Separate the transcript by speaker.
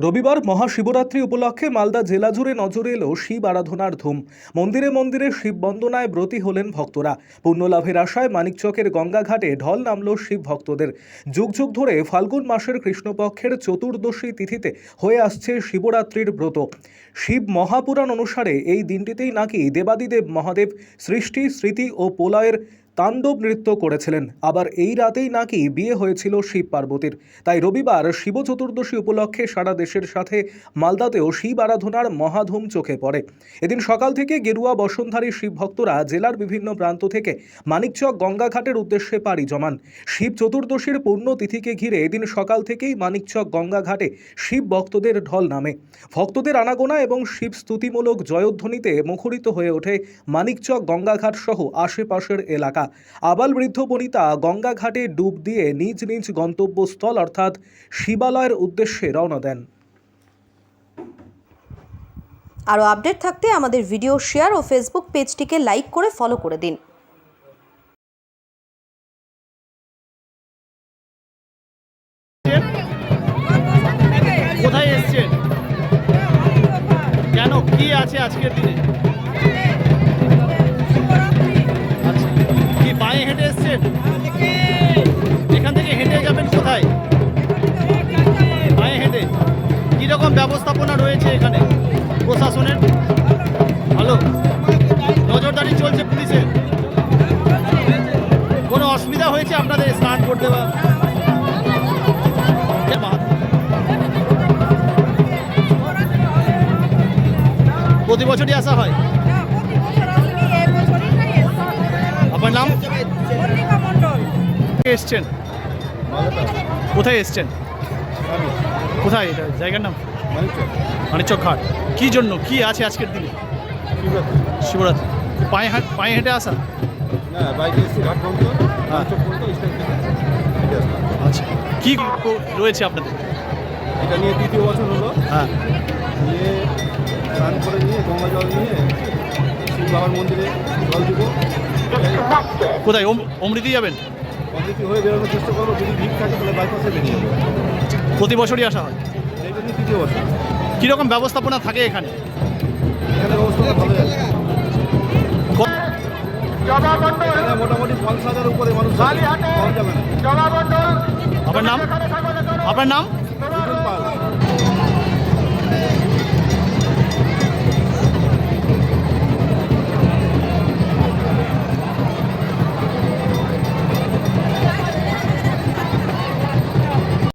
Speaker 1: রবিবার মহাশিবরাত্রি উপলক্ষে মালদা জেলা জুড়ে নজরে এলো শিব আরাধনার ধুম। মন্দিরে মন্দিরে শিব বন্দনায় ব্রতী হলেন ভক্তরা। পুণ্যলাভের আশায় মানিকচকের গঙ্গাঘাটে ঢল নামল শিব ভক্তদের। যুগ যুগ ধরে ফাল্গুন মাসের কৃষ্ণপক্ষের চতুর্দশী তিথিতে হয়ে আসছে শিবরাত্রির ব্রত। শিব মহাপুরাণ অনুসারে এই দিনটিতেই নাকি দেবাদিদেব মহাদেব সৃষ্টি, স্মৃতি ও প্রলয়ের তাণ্ডব নৃত্য করেছিলেন। আবার এই রাতেই নাকি বিয়ে হয়েছিল শিব পার্বতীর। তাই রবিবার শিব চতুর্দশী উপলক্ষে সারা দেশের সাথে মালদাতেও শিব আরাধনার মহাধুম চোখে পড়ে। এদিন সকাল থেকে গেরুয়া বসনধারী শিব ভক্তরা জেলার বিভিন্ন প্রান্ত থেকে মানিকচক গঙ্গাঘাটের উদ্দেশ্যে পাড়ি জমান। শিব চতুর্দশীর পুণ্যতিথিকে ঘিরে এদিন সকাল থেকেই মানিকচক গঙ্গাঘাটে শিব ভক্তদের ঢল নামে। ভক্তদের আনাগোনা এবং শিব স্তুতিমূলক জয়ধ্বনিতে মুখরিত হয়ে ওঠে মানিকচক গঙ্গাঘাট সহ আশেপাশের এলাকা। আবাল বৃদ্ধ বনিতা গঙ্গাঘাটে ডুব দিয়ে নিজ নিজ গন্তব্যস্থল অর্থাৎ শিবালয়ের উদ্দেশ্যে রওনা দেন।
Speaker 2: আরও আপডেট থাকতে আমাদের ভিডিও শেয়ার ও ফেসবুক পেজটিকে লাইক করে ফলো করে দিন।
Speaker 3: কোথায় এসছেন? কেন, কি আছে আজকের দিনে? আচ্ছা, কি পায়ে হেঁটে এসছেন? এখান থেকে হেঁটে যাবেন কোথায়? পায়ে হেঁটে। কীরকম ব্যবস্থাপনা রয়েছে এখানে প্রশাসনের? ভালো, নজরদারি চলছে পুলিশের? কোনো অসুবিধা হয়েছে আপনাদের স্নান করতে? বা প্রতি বছরই আসা হয়? আপনার নাম? এসছেন কোথায় এসছেন? কোথায় এটা জায়গার নাম? মানিকচক ঘাট। কি জন্য, কি আছে আজকের দিনে? শিবরাত্রি। পায়ে হেঁটে আসা? আচ্ছা, কি রয়েছে আপনাদের?
Speaker 4: এটা নিয়ে তৃতীয় বছর হলো।
Speaker 3: হ্যাঁ,
Speaker 4: নিয়ে স্নান করে নিয়ে গঙ্গা জল নিয়ে শিব বাবার মন্দিরে জল দিব।
Speaker 3: কোথায় অমৃতি যাবেন?
Speaker 4: অমৃতি হয়ে বেরোনোর চেষ্টা করবো, যদি ভিড় থাকে তাহলে বাইপাসে বেরিয়ে যাবো।
Speaker 3: প্রতি বছরই আসা হয়?
Speaker 4: এইটা নিয়ে তৃতীয় বছর।
Speaker 3: কীরকম ব্যবস্থাপনা থাকে এখানে?
Speaker 4: এখানে ব্যবস্থাটা ভালো আছে। এখানে মোটামুটি 50,000 উপরে মানুষ কম যাবে না।
Speaker 3: আপনার নাম? আপনার নাম?
Speaker 4: বিপুল পাল।